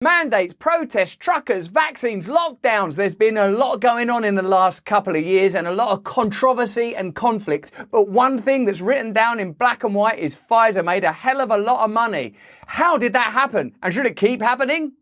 Mandates, protests, truckers, vaccines, lockdowns. There's been a lot going on in the last couple of years and a lot of controversy and conflict. But one thing that's written down in black and white is Pfizer made a hell of a lot of money. How did that happen? And should it keep happening?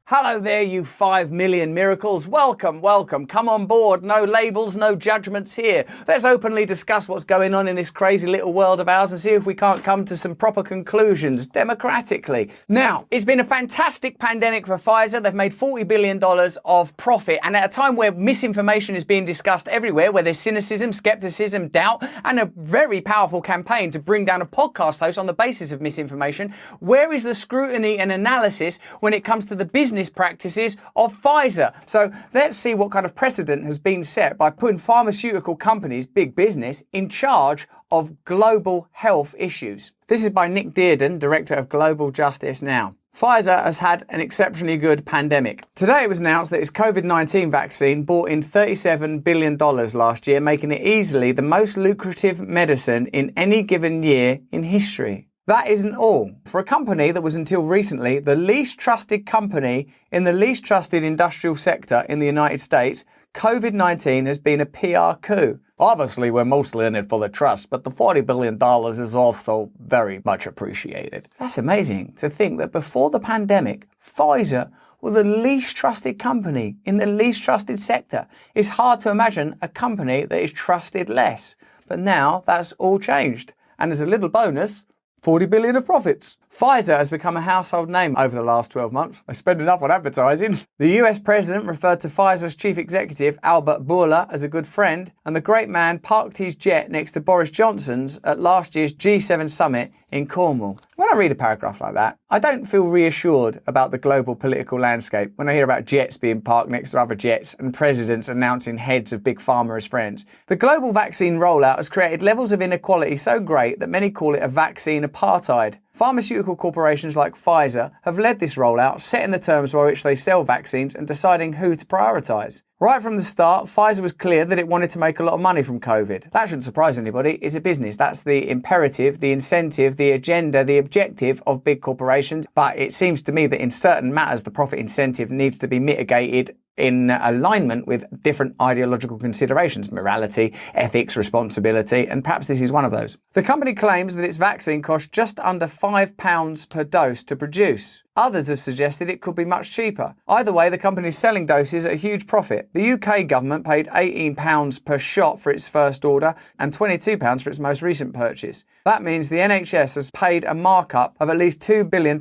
Hello there, you 5 million miracles. Welcome, welcome. Come on board. No labels, no judgments here. Let's openly discuss what's going on in this crazy little world of ours and see if we can't come to some proper conclusions democratically. Now, it's been a fantastic pandemic for Pfizer. They've made $40 billion of profit. And at a time where misinformation is being discussed everywhere, where there's cynicism, skepticism, doubt, and a very powerful campaign to bring down a podcast host on the basis of misinformation, where is the scrutiny and analysis when it comes to the business practices of Pfizer? So let's see what kind of precedent has been set by putting pharmaceutical companies, big business, in charge of global health issues. This is by Nick Dearden, Director of Global Justice Now. Pfizer has had an exceptionally good pandemic. Today it was announced that its COVID-19 vaccine brought in $37 billion last year, making it easily the most lucrative medicine in any given year in history. That isn't all. For a company that was until recently the least trusted company in the least trusted industrial sector in the United States, COVID-19 has been a PR coup. Obviously, we're mostly in it for the trust, but the $40 billion is also very much appreciated. That's amazing to think that before the pandemic, Pfizer were the least trusted company in the least trusted sector. It's hard to imagine a company that is trusted less. But now that's all changed. And as a little bonus, 40 billion of profits. Pfizer has become a household name over the last 12 months. I spend enough on advertising. The US president referred to Pfizer's chief executive, Albert Bourla, as a good friend, and the great man parked his jet next to Boris Johnson's at last year's G7 summit in Cornwall. When I read a paragraph like that, I don't feel reassured about the global political landscape when I hear about jets being parked next to other jets and presidents announcing heads of big pharma as friends. The global vaccine rollout has created levels of inequality so great that many call it a vaccine apartheid. Pharmaceutical corporations like Pfizer have led this rollout, setting the terms by which they sell vaccines and deciding who to prioritise. Right from the start, Pfizer was clear that it wanted to make a lot of money from COVID. That shouldn't surprise anybody. It's a business. That's the imperative, the incentive, the agenda, the objective of big corporations. But it seems to me that in certain matters, the profit incentive needs to be mitigated in alignment with different ideological considerations, morality, ethics, responsibility, and perhaps this is one of those. The company claims that its vaccine costs just under £5 per dose to produce. Others have suggested it could be much cheaper. Either way, the company is selling doses at a huge profit. The UK government paid £18 per shot for its first order and £22 for its most recent purchase. That means the NHS has paid a markup of at least £2 billion,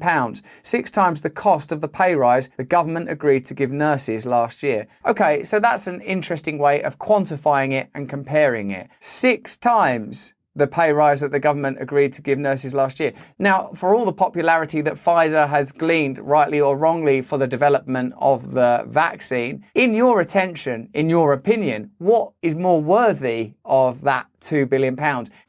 6 times the cost of the pay rise the government agreed to give nurses last year. Okay, so that's an interesting way of quantifying it and comparing it. 6 times the pay rise that the government agreed to give nurses last year. Now, for all the popularity that Pfizer has gleaned, rightly or wrongly, for the development of the vaccine, in your attention, in your opinion, what is more worthy of that £2 billion?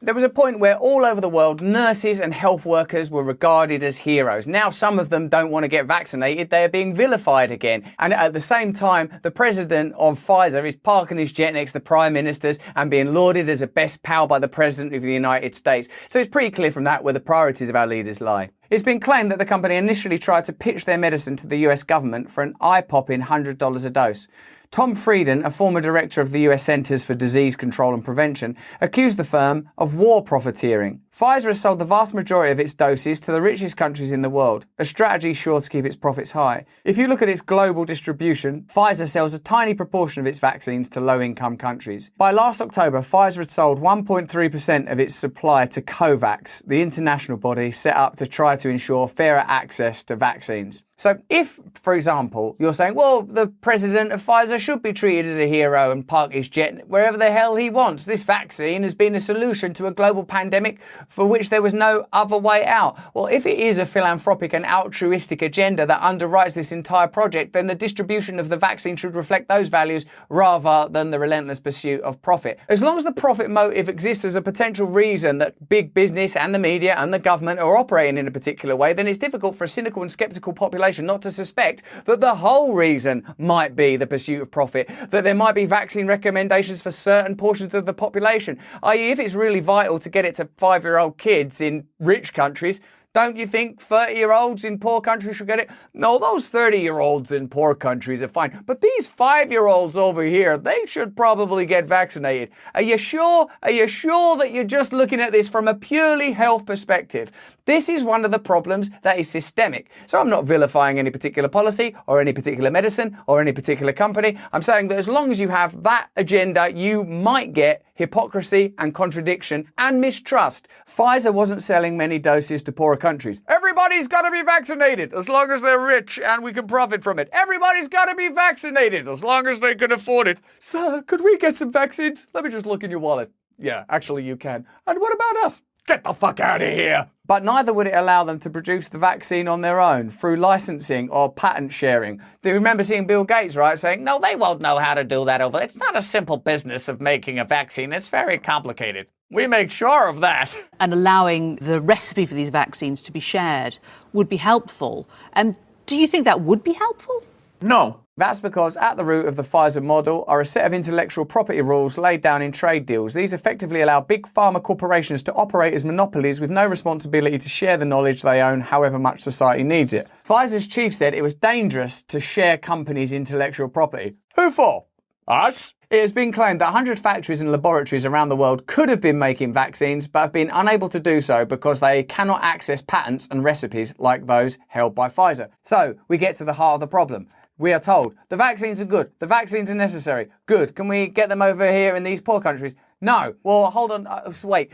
There was a point where all over the world, nurses and health workers were regarded as heroes. Now some of them don't want to get vaccinated. They're being vilified again. And at the same time, the president of Pfizer is parking his jet next to prime ministers and being lauded as a best pal by the president of the United States. So it's pretty clear from that where the priorities of our leaders lie. It's been claimed that the company initially tried to pitch their medicine to the US government for an eye-popping $100 a dose. Tom Frieden, a former director of the US Centers for Disease Control and Prevention, accused the firm of war profiteering. Pfizer has sold the vast majority of its doses to the richest countries in the world, a strategy sure to keep its profits high. If you look at its global distribution, Pfizer sells a tiny proportion of its vaccines to low-income countries. By last October, Pfizer had sold 1.3% of its supply to COVAX, the international body set up to try to ensure fairer access to vaccines. So if, for example, you're saying, well, the president of Pfizer should be treated as a hero and park his jet wherever the hell he wants. This vaccine has been a solution to a global pandemic for which there was no other way out. Well, if it is a philanthropic and altruistic agenda that underwrites this entire project, then the distribution of the vaccine should reflect those values rather than the relentless pursuit of profit. As long as the profit motive exists as a potential reason that big business and the media and the government are operating in a particular way, then it's difficult for a cynical and skeptical population not to suspect that the whole reason might be the pursuit of profit, that there might be vaccine recommendations for certain portions of the population, i.e. if it's really vital to get it to 5-year-old kids in rich countries, Don't you think 30-year-olds in poor countries should get it? No, those 30-year-olds in poor countries are fine. But these 5-year-olds over here, they should probably get vaccinated. Are you sure? Are you sure that you're just looking at this from a purely health perspective? This is one of the problems that is systemic. So I'm not vilifying any particular policy or any particular medicine or any particular company. I'm saying that as long as you have that agenda, you might get hypocrisy and contradiction and mistrust. Pfizer wasn't selling many doses to poorer countries. Everybody's got to be vaccinated as long as they're rich and we can profit from it. Everybody's got to be vaccinated as long as they can afford it. Sir, could we get some vaccines? Let me just look in your wallet. Yeah, actually you can. And what about us? Get the fuck out of here! But neither would it allow them to produce the vaccine on their own through licensing or patent sharing. Do you remember seeing Bill Gates, right, saying, no, they won't know how to do that over there. It's not a simple business of making a vaccine. It's very complicated. We make sure of that. And allowing the recipe for these vaccines to be shared would be helpful. Do you think that would be helpful? No. That's because at the root of the Pfizer model are a set of intellectual property rules laid down in trade deals. These effectively allow big pharma corporations to operate as monopolies with no responsibility to share the knowledge they own however much society needs it. Pfizer's chief said it was dangerous to share companies' intellectual property. Who for? Us? It has been claimed that 100 factories and laboratories around the world could have been making vaccines but have been unable to do so because they cannot access patents and recipes like those held by Pfizer. So we get to the heart of the problem. We are told the vaccines are good, the vaccines are necessary. Good. Can we get them over here in these poor countries? No. Well, hold on. Wait.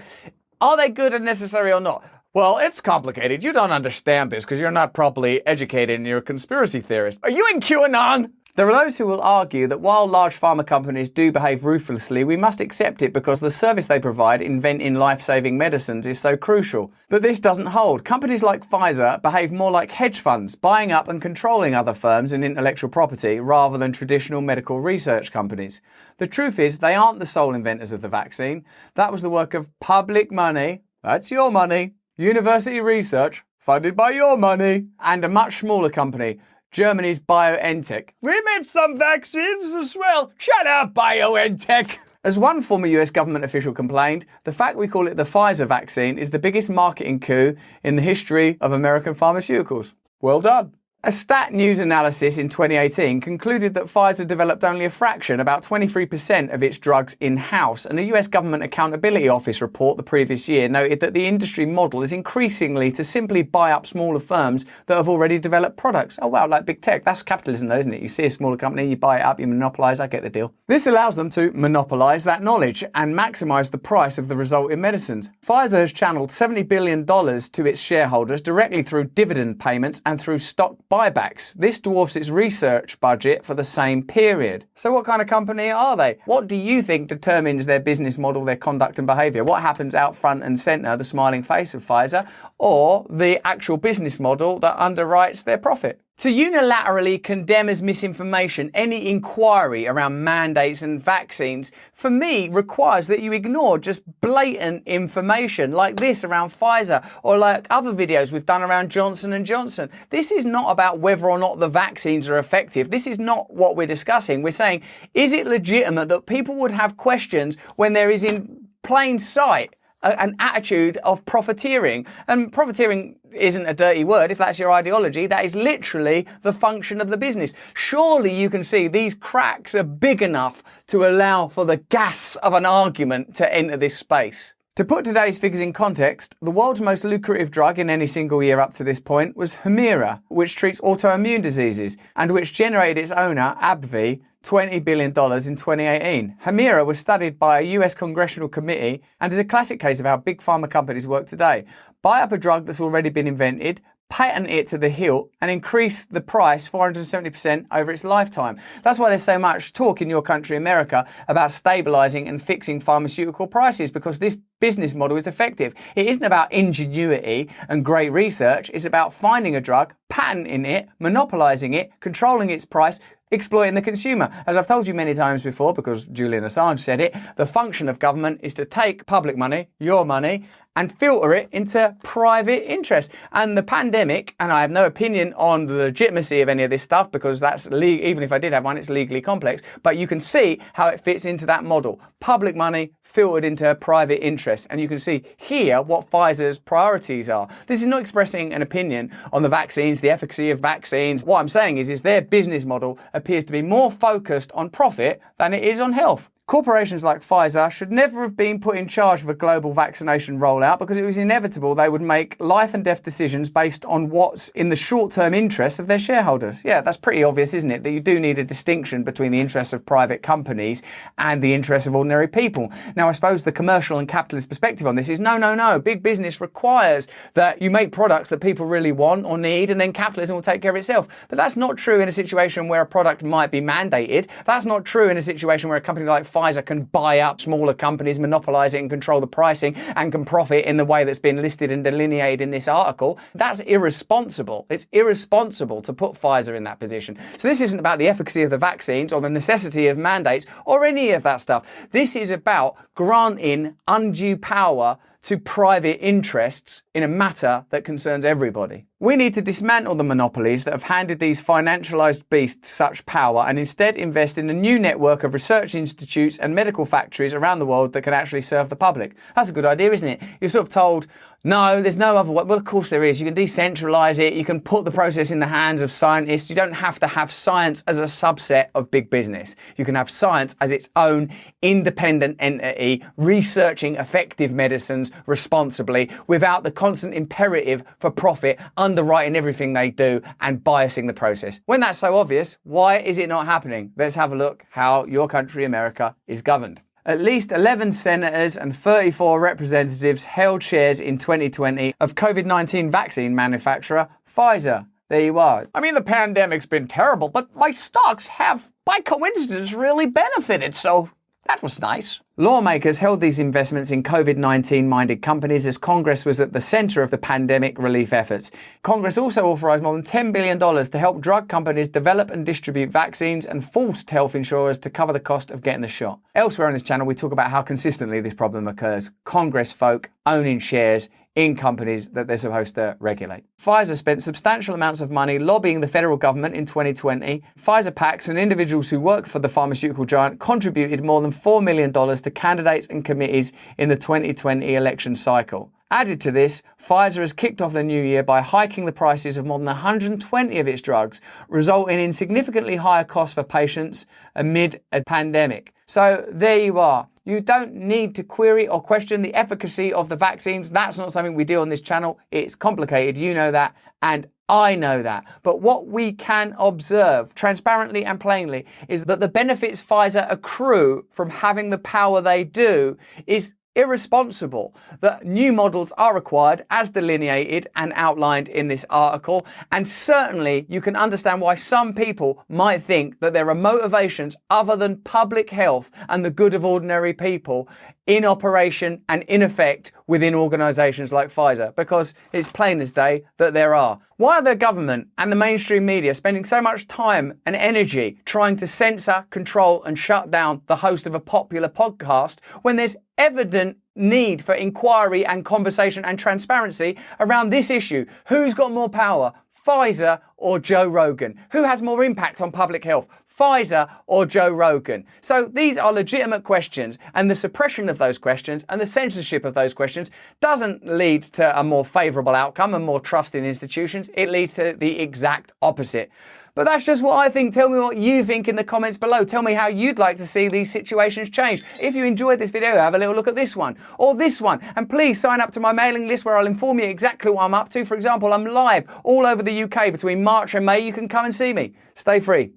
Are they good and necessary or not? Well, it's complicated. You don't understand this because you're not properly educated and you're a conspiracy theorist. Are you in QAnon? There are those who will argue that while large pharma companies do behave ruthlessly, we must accept it because the service they provide, inventing life-saving medicines, is so crucial. But this doesn't hold. Companies like Pfizer behave more like hedge funds, buying up and controlling other firms and intellectual property rather than traditional medical research companies. The truth is, they aren't the sole inventors of the vaccine. That was the work of public money, that's your money, university research, funded by your money, and a much smaller company, Germany's BioNTech. We made some vaccines as well. Shut up, BioNTech. As one former US government official complained, the fact we call it the Pfizer vaccine is the biggest marketing coup in the history of American pharmaceuticals. Well done. A Stat News analysis in 2018 concluded that Pfizer developed only a fraction, about 23% of its drugs in-house, and a US Government Accountability Office report the previous year noted that the industry model is increasingly to simply buy up smaller firms that have already developed products. Oh wow, like big tech. That's capitalism though, isn't it? You see a smaller company, you buy it up, you monopolise, I get the deal. This allows them to monopolise that knowledge and maximise the price of the resulting medicines. Pfizer has channeled $70 billion to its shareholders directly through dividend payments and through stock buybacks. This dwarfs its research budget for the same period. So what kind of company are they? What do you think determines their business model, their conduct and behaviour? What happens out front and centre, the smiling face of Pfizer, or the actual business model that underwrites their profit? To unilaterally condemn as misinformation any inquiry around mandates and vaccines, for me, requires that you ignore just blatant information like this around Pfizer or like other videos we've done around Johnson & Johnson. This is not about whether or not the vaccines are effective. This is not what we're discussing. We're saying, is it legitimate that people would have questions when there is in plain sight an attitude of profiteering? And profiteering isn't a dirty word. If that's your ideology, that is literally the function of the business. Surely you can see these cracks are big enough to allow for the gas of an argument to enter this space. To put today's figures in context, the world's most lucrative drug in any single year up to this point was Humira, which treats autoimmune diseases and which generated its owner, AbbVie, $20 billion in 2018. Humira was studied by a US congressional committee and is a classic case of how big pharma companies work today. Buy up a drug that's already been invented, patent it to the hilt, and increase the price 470% over its lifetime. That's why there's so much talk in your country, America, about stabilising and fixing pharmaceutical prices, because this business model is effective. It isn't about ingenuity and great research. It's about finding a drug, patenting it, monopolising it, controlling its price, exploiting the consumer. As I've told you many times before, because Julian Assange said it, the function of government is to take public money, your money, and filter it into private interest. And the pandemic, and I have no opinion on the legitimacy of any of this stuff because that's even if I did have one, it's legally complex, but you can see how it fits into that model. Public money filtered into private interest. And you can see here what Pfizer's priorities are. This is not expressing an opinion on the vaccines, the efficacy of vaccines. What I'm saying is their business model appears to be more focused on profit than it is on health. Corporations like Pfizer should never have been put in charge of a global vaccination rollout because it was inevitable they would make life and death decisions based on what's in the short-term interests of their shareholders. Yeah, that's pretty obvious, isn't it? That you do need a distinction between the interests of private companies and the interests of ordinary people. Now, I suppose the commercial and capitalist perspective on this is no. Big business requires that you make products that people really want or need, and then capitalism will take care of itself. But that's not true in a situation where a product might be mandated. That's not true in a situation where a company like Pfizer can buy up smaller companies, monopolize it and control the pricing and can profit in the way that's been listed and delineated in this article. That's irresponsible. It's irresponsible to put Pfizer in that position. So this isn't about the efficacy of the vaccines or the necessity of mandates or any of that stuff. This is about granting undue power to private interests in a matter that concerns everybody. We need to dismantle the monopolies that have handed these financialized beasts such power and instead invest in a new network of research institutes and medical factories around the world that can actually serve the public. That's a good idea, isn't it? You're sort of told, no, there's no other way. Well, of course there is. You can decentralize it. You can put the process in the hands of scientists. You don't have to have science as a subset of big business. You can have science as its own independent entity, researching effective medicines responsibly without the constant imperative for profit underwriting everything they do and biasing the process. When that's so obvious, why is it not happening? Let's have a look how your country, America, is governed. At least 11 senators and 34 representatives held shares in 2020 of COVID-19 vaccine manufacturer Pfizer. There you are. I mean, the pandemic's been terrible, but my stocks have, by coincidence, really benefited, so that was nice. Lawmakers held these investments in COVID-19 minded companies as Congress was at the center of the pandemic relief efforts. Congress also authorized more than $10 billion to help drug companies develop and distribute vaccines and forced health insurers to cover the cost of getting the shot. Elsewhere on this channel, we talk about how consistently this problem occurs. Congress folk owning shares in companies that they're supposed to regulate. Pfizer spent substantial amounts of money lobbying the federal government in 2020. Pfizer PACs and individuals who work for the pharmaceutical giant contributed more than $4 million to candidates and committees in the 2020 election cycle. Added to this, Pfizer has kicked off the new year by hiking the prices of more than 120 of its drugs, resulting in significantly higher costs for patients amid a pandemic. So there you are. You don't need to query or question the efficacy of the vaccines. That's not something we do on this channel. It's complicated. You know that, and I know that. But what we can observe transparently and plainly is that the benefits Pfizer accrue from having the power they do is irresponsible. That new models are required as delineated and outlined in this article, and certainly you can understand why some people might think that there are motivations other than public health and the good of ordinary people in operation and in effect within organisations like Pfizer, because it's plain as day that there are. Why are the government and the mainstream media spending so much time and energy trying to censor, control and shut down the host of a popular podcast when there's evident need for inquiry and conversation and transparency around this issue? Who's got more power, Pfizer or Joe Rogan? Who has more impact on public health, Pfizer or Joe Rogan? So these are legitimate questions, and the suppression of those questions and the censorship of those questions doesn't lead to a more favourable outcome and more trust in institutions. It leads to the exact opposite. But that's just what I think. Tell me what you think in the comments below. Tell me how you'd like to see these situations change. If you enjoyed this video, have a little look at this one or this one. And please sign up to my mailing list where I'll inform you exactly what I'm up to. For example, I'm live all over the UK between March and May. You can come and see me. Stay free.